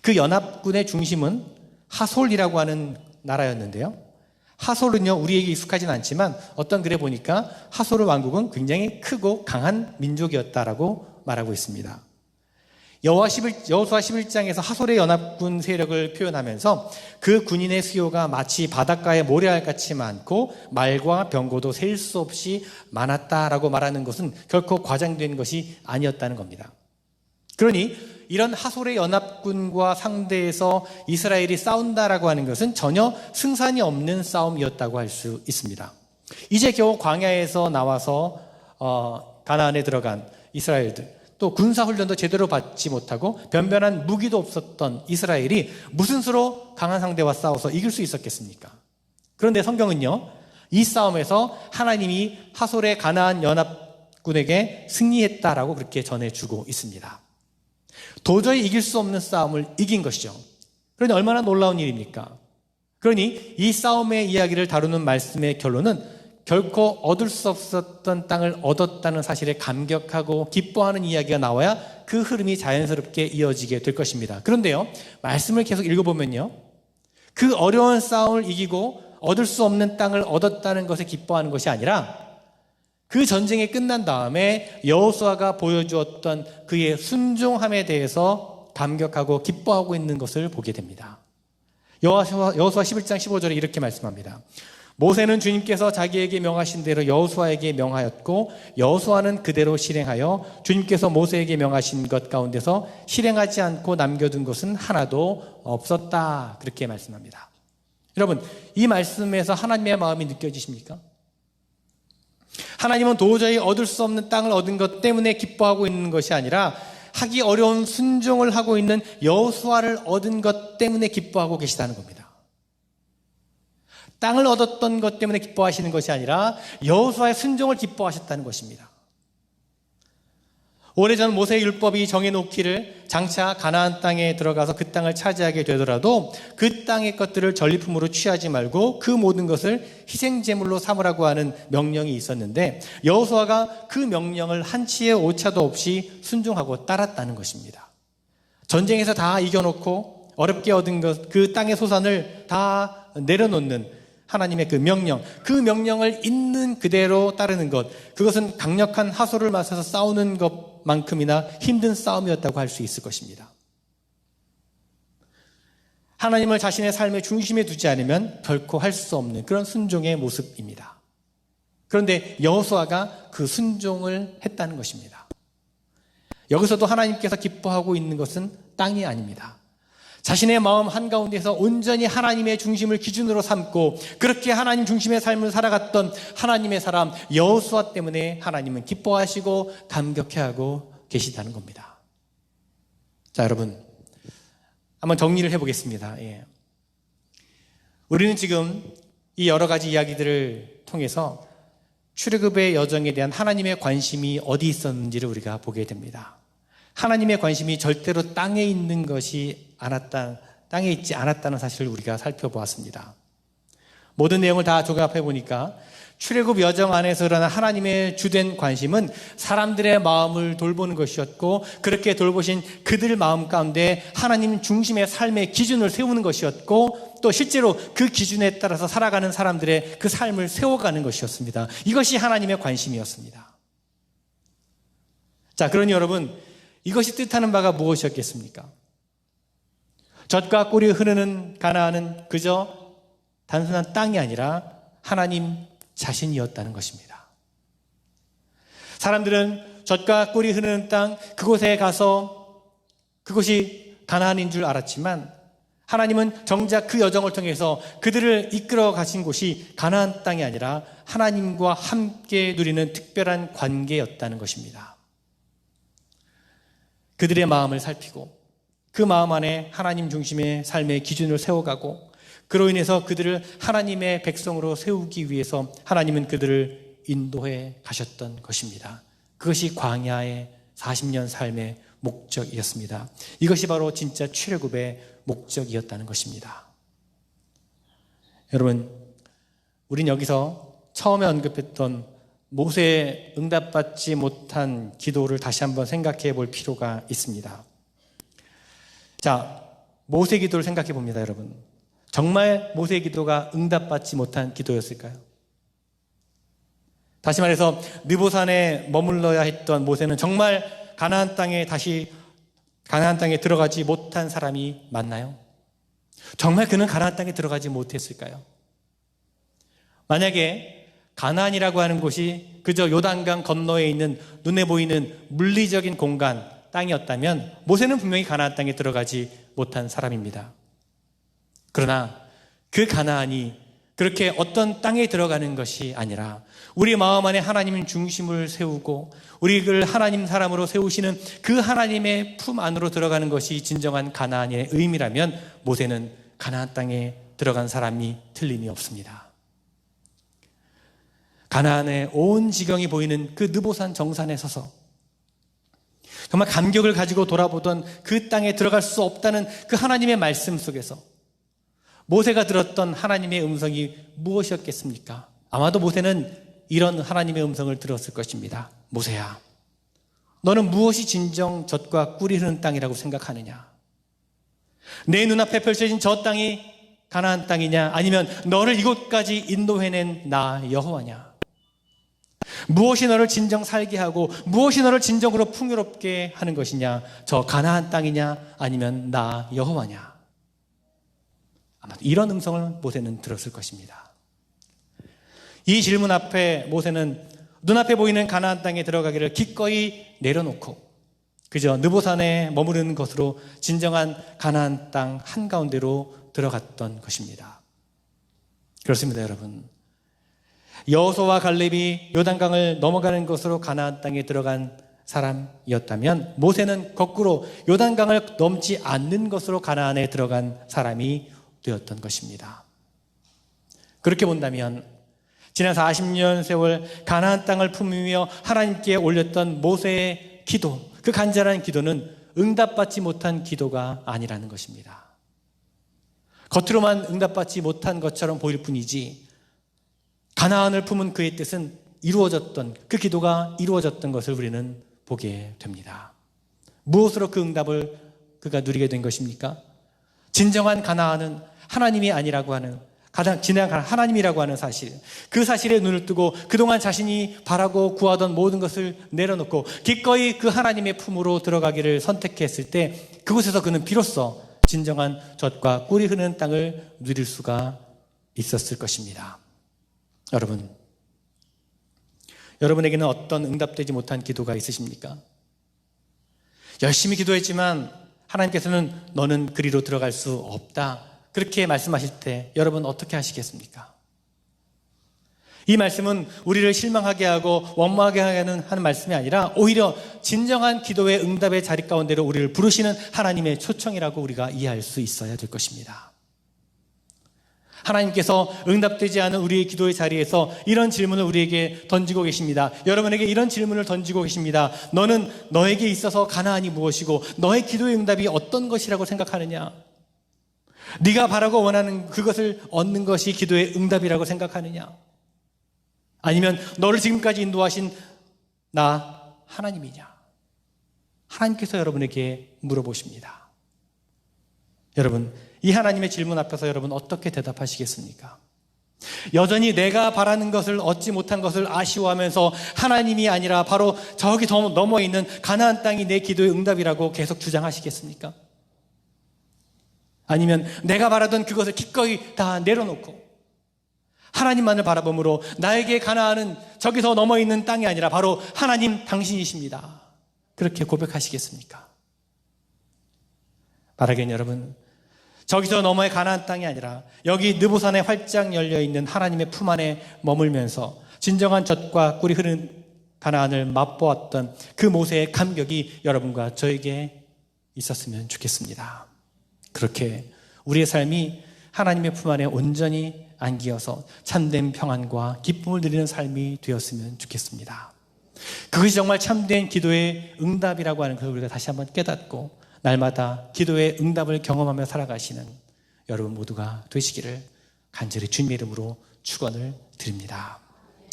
그 연합군의 중심은 하솔이라고 하는 나라였는데요, 하솔은요, 우리에게 익숙하진 않지만 어떤 글에 보니까 하솔 왕국은 굉장히 크고 강한 민족이었다라고 말하고 있습니다. 여호수아 11장에서 하솔의 연합군 세력을 표현하면서 그 군인의 수요가 마치 바닷가의 모래알같이 많고 말과 병거도 셀 수 없이 많았다라고 말하는 것은 결코 과장된 것이 아니었다는 겁니다. 그러니 이런 하솔의 연합군과 상대해서 이스라엘이 싸운다라고 하는 것은 전혀 승산이 없는 싸움이었다고 할 수 있습니다. 이제 겨우 광야에서 나와서 가나안에 들어간 이스라엘들, 또 군사훈련도 제대로 받지 못하고 변변한 무기도 없었던 이스라엘이 무슨 수로 강한 상대와 싸워서 이길 수 있었겠습니까? 그런데 성경은요, 이 싸움에서 하나님이 하솔의 가나안 연합군에게 승리했다라고 그렇게 전해주고 있습니다. 도저히 이길 수 없는 싸움을 이긴 것이죠. 그러니 얼마나 놀라운 일입니까? 그러니 이 싸움의 이야기를 다루는 말씀의 결론은 결코 얻을 수 없었던 땅을 얻었다는 사실에 감격하고 기뻐하는 이야기가 나와야 그 흐름이 자연스럽게 이어지게 될 것입니다. 그런데요, 말씀을 계속 읽어보면요, 그 어려운 싸움을 이기고 얻을 수 없는 땅을 얻었다는 것에 기뻐하는 것이 아니라 그 전쟁이 끝난 다음에 여호수아가 보여주었던 그의 순종함에 대해서 감격하고 기뻐하고 있는 것을 보게 됩니다. 여호수아 11장 15절에 이렇게 말씀합니다. 모세는 주님께서 자기에게 명하신 대로 여호수아에게 명하였고 여호수아는 그대로 실행하여 주님께서 모세에게 명하신 것 가운데서 실행하지 않고 남겨둔 것은 하나도 없었다. 그렇게 말씀합니다. 여러분, 이 말씀에서 하나님의 마음이 느껴지십니까? 하나님은 도저히 얻을 수 없는 땅을 얻은 것 때문에 기뻐하고 있는 것이 아니라 하기 어려운 순종을 하고 있는 여호수아를 얻은 것 때문에 기뻐하고 계시다는 겁니다. 땅을 얻었던 것 때문에 기뻐하시는 것이 아니라 여호수아의 순종을 기뻐하셨다는 것입니다. 오래전 모세의 율법이 정해놓기를 장차 가나안 땅에 들어가서 그 땅을 차지하게 되더라도 그 땅의 것들을 전리품으로 취하지 말고 그 모든 것을 희생제물로 삼으라고 하는 명령이 있었는데 여호수아가 그 명령을 한치의 오차도 없이 순종하고 따랐다는 것입니다. 전쟁에서 다 이겨놓고 어렵게 얻은 것, 그 땅의 소산을 다 내려놓는 하나님의 그 명령을 있는 그대로 따르는 것, 그것은 강력한 하솔을 맞서서 싸우는 것만큼이나 힘든 싸움이었다고 할 수 있을 것입니다. 하나님을 자신의 삶의 중심에 두지 않으면 결코 할 수 없는 그런 순종의 모습입니다. 그런데 여호수아가 그 순종을 했다는 것입니다. 여기서도 하나님께서 기뻐하고 있는 것은 땅이 아닙니다. 자신의 마음 한가운데서 온전히 하나님의 중심을 기준으로 삼고 그렇게 하나님 중심의 삶을 살아갔던 하나님의 사람 여호수아 때문에 하나님은 기뻐하시고 감격해하고 계시다는 겁니다. 자, 여러분, 한번 정리를 해보겠습니다. 우리는 지금 이 여러 가지 이야기들을 통해서 출애굽의 여정에 대한 하나님의 관심이 어디 있었는지를 우리가 보게 됩니다. 하나님의 관심이 절대로 땅에 있는 것이 땅에 있지 않았다는 사실을 우리가 살펴보았습니다. 모든 내용을 다 조합해 보니까 출애굽 여정 안에서 일어난 하나님의 주된 관심은 사람들의 마음을 돌보는 것이었고 그렇게 돌보신 그들 마음 가운데 하나님 중심의 삶의 기준을 세우는 것이었고 또 실제로 그 기준에 따라서 살아가는 사람들의 그 삶을 세워가는 것이었습니다. 이것이 하나님의 관심이었습니다. 자, 그러니 여러분, 이것이 뜻하는 바가 무엇이었겠습니까? 젖과 꿀이 흐르는 가나안은 그저 단순한 땅이 아니라 하나님 자신이었다는 것입니다. 사람들은 젖과 꿀이 흐르는 땅, 그곳에 가서 그것이 가나안인 줄 알았지만 하나님은 정작 그 여정을 통해서 그들을 이끌어 가신 곳이 가나안 땅이 아니라 하나님과 함께 누리는 특별한 관계였다는 것입니다. 그들의 마음을 살피고 그 마음 안에 하나님 중심의 삶의 기준을 세워가고 그로 인해서 그들을 하나님의 백성으로 세우기 위해서 하나님은 그들을 인도해 가셨던 것입니다. 그것이 광야의 40년 삶의 목적이었습니다. 이것이 바로 진짜 출애굽의 목적이었다는 것입니다. 여러분, 우린 여기서 처음에 언급했던 모세의 응답받지 못한 기도를 다시 한번 생각해 볼 필요가 있습니다. 자, 모세 기도를 생각해 봅니다, 여러분. 정말 모세의 기도가 응답받지 못한 기도였을까요? 다시 말해서 느보산에 머물러야 했던 모세는 정말 가나안 땅에 들어가지 못한 사람이 맞나요? 정말 그는 가나안 땅에 들어가지 못했을까요? 만약에 가나안이라고 하는 곳이 그저 요단강 건너에 있는 눈에 보이는 물리적인 공간, 땅이었다면 모세는 분명히 가나안 땅에 들어가지 못한 사람입니다. 그러나 그 가나안이 그렇게 어떤 땅에 들어가는 것이 아니라 우리 마음 안에 하나님 중심을 세우고 우리를 하나님 사람으로 세우시는 그 하나님의 품 안으로 들어가는 것이 진정한 가나안의 의미라면 모세는 가나안 땅에 들어간 사람이 틀림이 없습니다. 가나안의 온 지경이 보이는 그 느보산 정산에 서서 정말 감격을 가지고 돌아보던 그 땅에 들어갈 수 없다는 그 하나님의 말씀 속에서 모세가 들었던 하나님의 음성이 무엇이었겠습니까? 아마도 모세는 이런 하나님의 음성을 들었을 것입니다. 모세야, 너는 무엇이 진정 젖과 꿀이 흐르는 땅이라고 생각하느냐? 내 눈앞에 펼쳐진 저 땅이 가나안 땅이냐? 아니면 너를 이곳까지 인도해낸 나 여호와냐? 무엇이 너를 진정 살게 하고 무엇이 너를 진정으로 풍요롭게 하는 것이냐? 저 가나안 땅이냐? 아니면 나 여호와냐? 아마 이런 음성을 모세는 들었을 것입니다. 이 질문 앞에 모세는 눈앞에 보이는 가나안 땅에 들어가기를 기꺼이 내려놓고 그저 느보산에 머무르는 것으로 진정한 가나안 땅 한가운데로 들어갔던 것입니다. 그렇습니다, 여러분. 여호수아와 갈렙이 요단강을 넘어가는 것으로 가나안 땅에 들어간 사람이었다면 모세는 거꾸로 요단강을 넘지 않는 것으로 가나안에 들어간 사람이 되었던 것입니다. 그렇게 본다면 지난 40년 세월 가나안 땅을 품으며 하나님께 올렸던 모세의 기도, 그 간절한 기도는 응답받지 못한 기도가 아니라는 것입니다. 겉으로만 응답받지 못한 것처럼 보일 뿐이지 가나안을 품은 그의 뜻은 이루어졌던, 그 기도가 이루어졌던 것을 우리는 보게 됩니다. 무엇으로 그 응답을 그가 누리게 된 것입니까? 진정한 가나안은 하나님이 아니라고 하는, 가장 진정한 하나님이라고 하는 사실, 그 사실에 눈을 뜨고 그동안 자신이 바라고 구하던 모든 것을 내려놓고 기꺼이 그 하나님의 품으로 들어가기를 선택했을 때 그곳에서 그는 비로소 진정한 젖과 꿀이 흐르는 땅을 누릴 수가 있었을 것입니다. 여러분, 여러분에게는 어떤 응답되지 못한 기도가 있으십니까? 열심히 기도했지만 하나님께서는 너는 그리로 들어갈 수 없다, 그렇게 말씀하실 때 여러분 어떻게 하시겠습니까? 이 말씀은 우리를 실망하게 하고 원망하게 하는 말씀이 아니라 오히려 진정한 기도의 응답의 자리 가운데로 우리를 부르시는 하나님의 초청이라고 우리가 이해할 수 있어야 될 것입니다. 하나님께서 응답되지 않은 우리의 기도의 자리에서 이런 질문을 우리에게 던지고 계십니다. 여러분에게 이런 질문을 던지고 계십니다. 너는 너에게 있어서 가나안이 무엇이고 너의 기도의 응답이 어떤 것이라고 생각하느냐? 네가 바라고 원하는 그것을 얻는 것이 기도의 응답이라고 생각하느냐? 아니면 너를 지금까지 인도하신 나 하나님이냐? 하나님께서 여러분에게 물어보십니다. 여러분, 이 하나님의 질문 앞에서 여러분 어떻게 대답하시겠습니까? 여전히 내가 바라는 것을 얻지 못한 것을 아쉬워하면서 하나님이 아니라 바로 저기 더 넘어 있는 가나안 땅이 내 기도의 응답이라고 계속 주장하시겠습니까? 아니면 내가 바라던 그것을 기꺼이 다 내려놓고 하나님만을 바라봄으로 나에게 가나안은 저기 더 넘어 있는 땅이 아니라 바로 하나님 당신이십니다, 그렇게 고백하시겠습니까? 바라기는 여러분, 저기서 너머의 가나안 땅이 아니라 여기 느보산에 활짝 열려있는 하나님의 품 안에 머물면서 진정한 젖과 꿀이 흐르는 가나안을 맛보았던 그 모세의 감격이 여러분과 저에게 있었으면 좋겠습니다. 그렇게 우리의 삶이 하나님의 품 안에 온전히 안기어서 참된 평안과 기쁨을 누리는 삶이 되었으면 좋겠습니다. 그것이 정말 참된 기도의 응답이라고 하는 것을 우리가 다시 한번 깨닫고 날마다 기도의 응답을 경험하며 살아가시는 여러분 모두가 되시기를 간절히 주님의 이름으로 축원을 드립니다.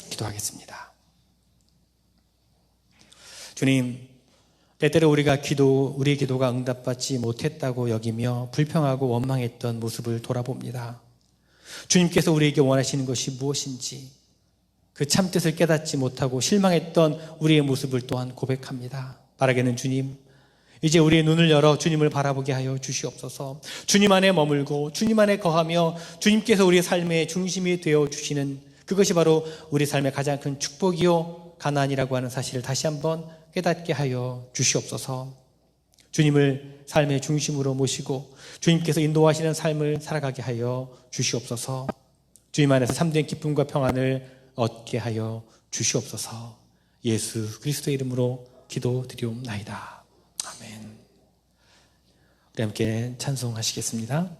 기도하겠습니다. 주님, 때때로 우리가 우리의 기도가 응답받지 못했다고 여기며 불평하고 원망했던 모습을 돌아봅니다. 주님께서 우리에게 원하시는 것이 무엇인지 그 참뜻을 깨닫지 못하고 실망했던 우리의 모습을 또한 고백합니다. 바라기는 주님, 이제 우리의 눈을 열어 주님을 바라보게 하여 주시옵소서. 주님 안에 머물고 주님 안에 거하며 주님께서 우리의 삶의 중심이 되어 주시는 그것이 바로 우리 삶의 가장 큰 축복이요 가나안이라고 하는 사실을 다시 한번 깨닫게 하여 주시옵소서. 주님을 삶의 중심으로 모시고 주님께서 인도하시는 삶을 살아가게 하여 주시옵소서. 주님 안에서 참된 기쁨과 평안을 얻게 하여 주시옵소서. 예수 그리스도의 이름으로 기도드리옵나이다. 아멘. 우리 함께 찬송하시겠습니다.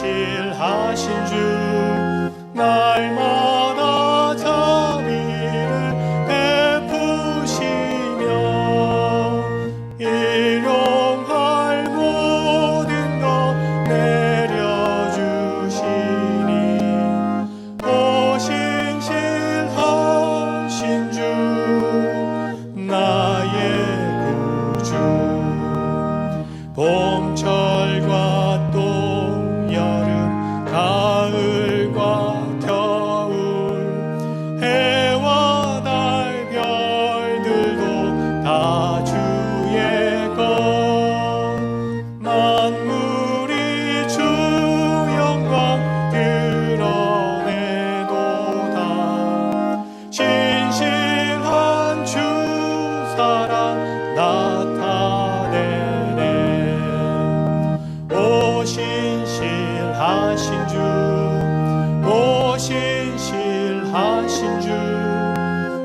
신실하신 주 날마다 자비를 베푸시며 일용할 모든 것 내려주시니 오 신실하신 주 나의 구주 봄철과 또 여름 가을과 겨울 해와 달 별들도 다 주의 것 만물이 주 영광 드러내도다 신실한 주 사랑 나타내네 오 신실하신 주 오 신실하신 주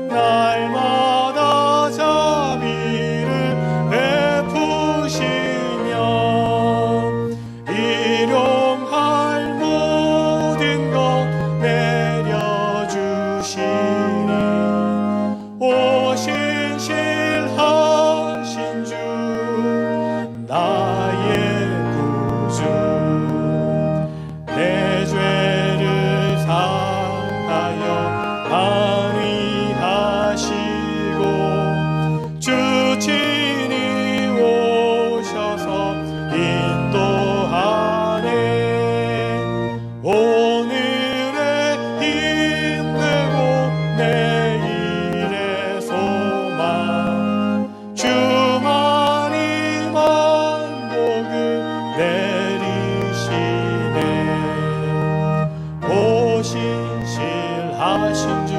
날마다 자비를 베푸시며 일용할 모든 것 내려주시니 오 신실하신 주 나의 구주 내 죄를 사하여 안위하시고 주 친히 오셔서 인도하네 오늘의 힘내고 내일의 소망 주만이 만복을 내리시네 오 신실하신 주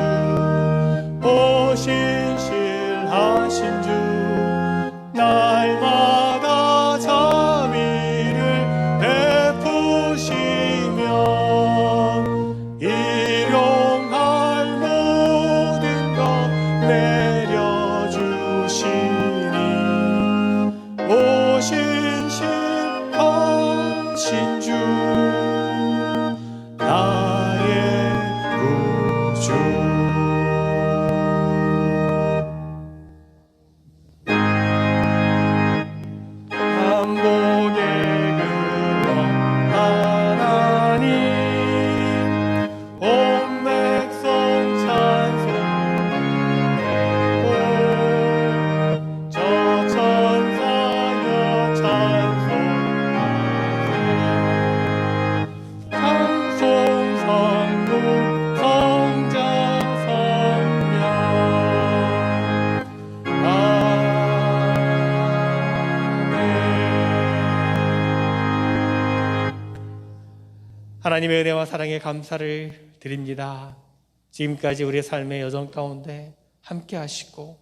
오 신실하신 주 날마다 자비를 베푸시며 일용할 모든 것 내려주시니 오 신실하신 주 나의 구주 반복의 근원 하나님 온 백성 찬송하고 저 천사여 찬송하세 찬송성부 성자 성명 하나님의 은혜와 사랑에 감사를 드립니다. 지금까지 우리의 삶의 여정 가운데 함께 하시고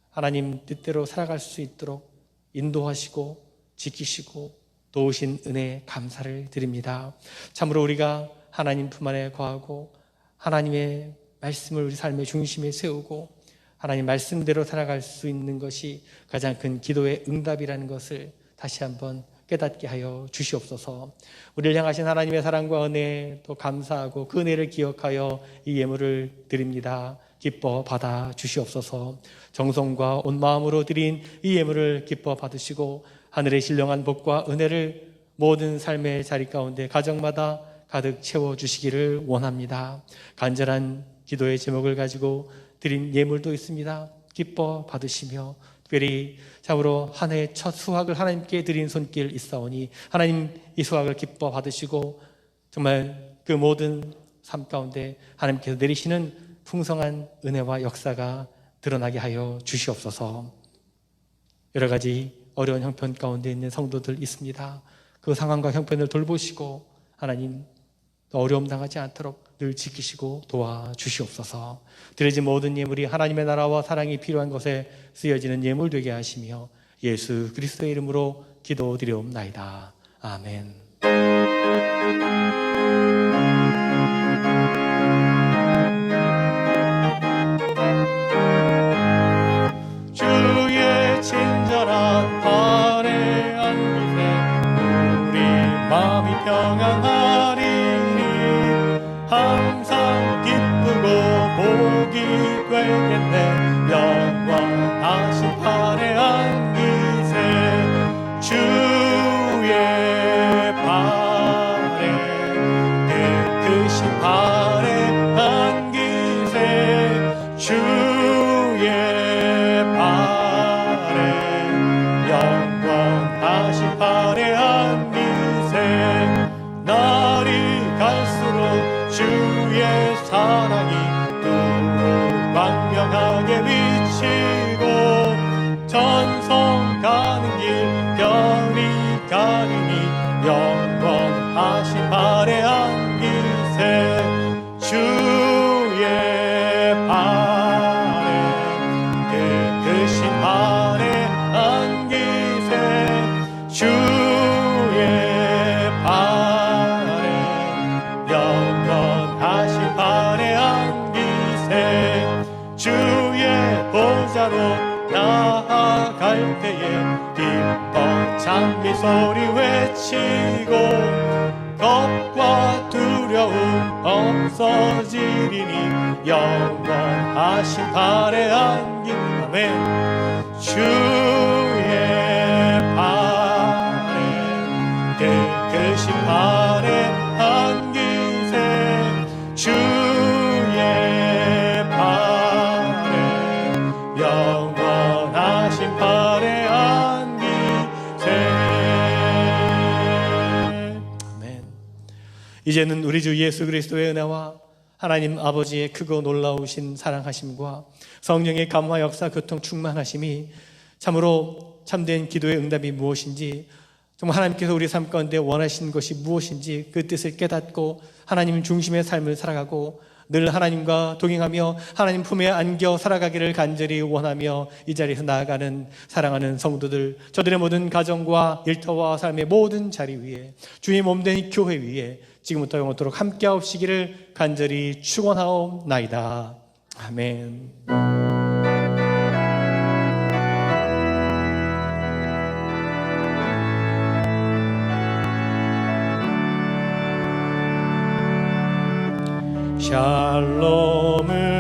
하나님 뜻대로 살아갈 수 있도록 인도하시고 지키시고 도우신 은혜에 감사를 드립니다. 참으로 우리가 하나님 품 안에 거하고 하나님의 말씀을 우리 삶의 중심에 세우고 하나님 말씀대로 살아갈 수 있는 것이 가장 큰 기도의 응답이라는 것을 다시 한번 깨닫게 하여 주시옵소서. 우리를 향하신 하나님의 사랑과 은혜 또 감사하고 그 은혜를 기억하여 이 예물을 드립니다. 기뻐 받아 주시옵소서. 정성과 온 마음으로 드린 이 예물을 기뻐 받으시고 하늘의 신령한 복과 은혜를 모든 삶의 자리 가운데 가정마다 가득 채워주시기를 원합니다. 간절한 기도의 제목을 가지고 드린 예물도 있습니다. 기뻐 받으시며 특별히 참으로 한 해의 첫 수확을 하나님께 드린 손길 있사오니 하나님 이 수확을 기뻐 받으시고 정말 그 모든 삶 가운데 하나님께서 내리시는 풍성한 은혜와 역사가 드러나게 하여 주시옵소서. 여러 가지 어려운 형편 가운데 있는 성도들 있습니다. 그 상황과 형편을 돌보시고 하나님 어려움 당하지 않도록 늘 지키시고 도와주시옵소서. 드려진 모든 예물이 하나님의 나라와 사랑이 필요한 것에 쓰여지는 예물 되게 하시며 예수 그리스도의 이름으로 기도드리옵나이다. 아멘. 주의 친절한 발에 안기세 우리 마음이 평안하리니 항상 기쁘고 복이 되겠네. 영원하신 발에 안기세 주의 발에 크신 발에 안기세 주의 발에 영원하신 발에 안기세 날이 갈수록 주의 사랑이 두루 광명하게 비치고 전성 가는 길 별이 가리니 영원하신 발에 안기세 주의 발에 크신 발에 안기세 주의 발에 영원하신 발에 안기세 주의 보좌로 나아갈 때에 기뻐 찬미 소리 외치고 겁과 두려움 없어지리니 영원하신 발에 안긴 아멘. 주의 발에 크신 발에 안기세 주의 발에 영원하신 발에 안기세. 아멘. 이제는 우리 주 예수 그리스도의 은혜와 하나님 아버지의 크고 놀라우신 사랑하심과 성령의 감화 역사 교통 충만하심이 참으로 참된 기도의 응답이 무엇인지 정말 하나님께서 우리 삶 가운데 원하시는 것이 무엇인지 그 뜻을 깨닫고 하나님 중심의 삶을 살아가고 늘 하나님과 동행하며 하나님 품에 안겨 살아가기를 간절히 원하며 이 자리에서 나아가는 사랑하는 성도들, 저들의 모든 가정과 일터와 삶의 모든 자리 위에 주의 몸된 교회 위에 지금부터 영원토록 함께하옵시기를 간절히 축원하옵나이다. 아멘. 샬롬을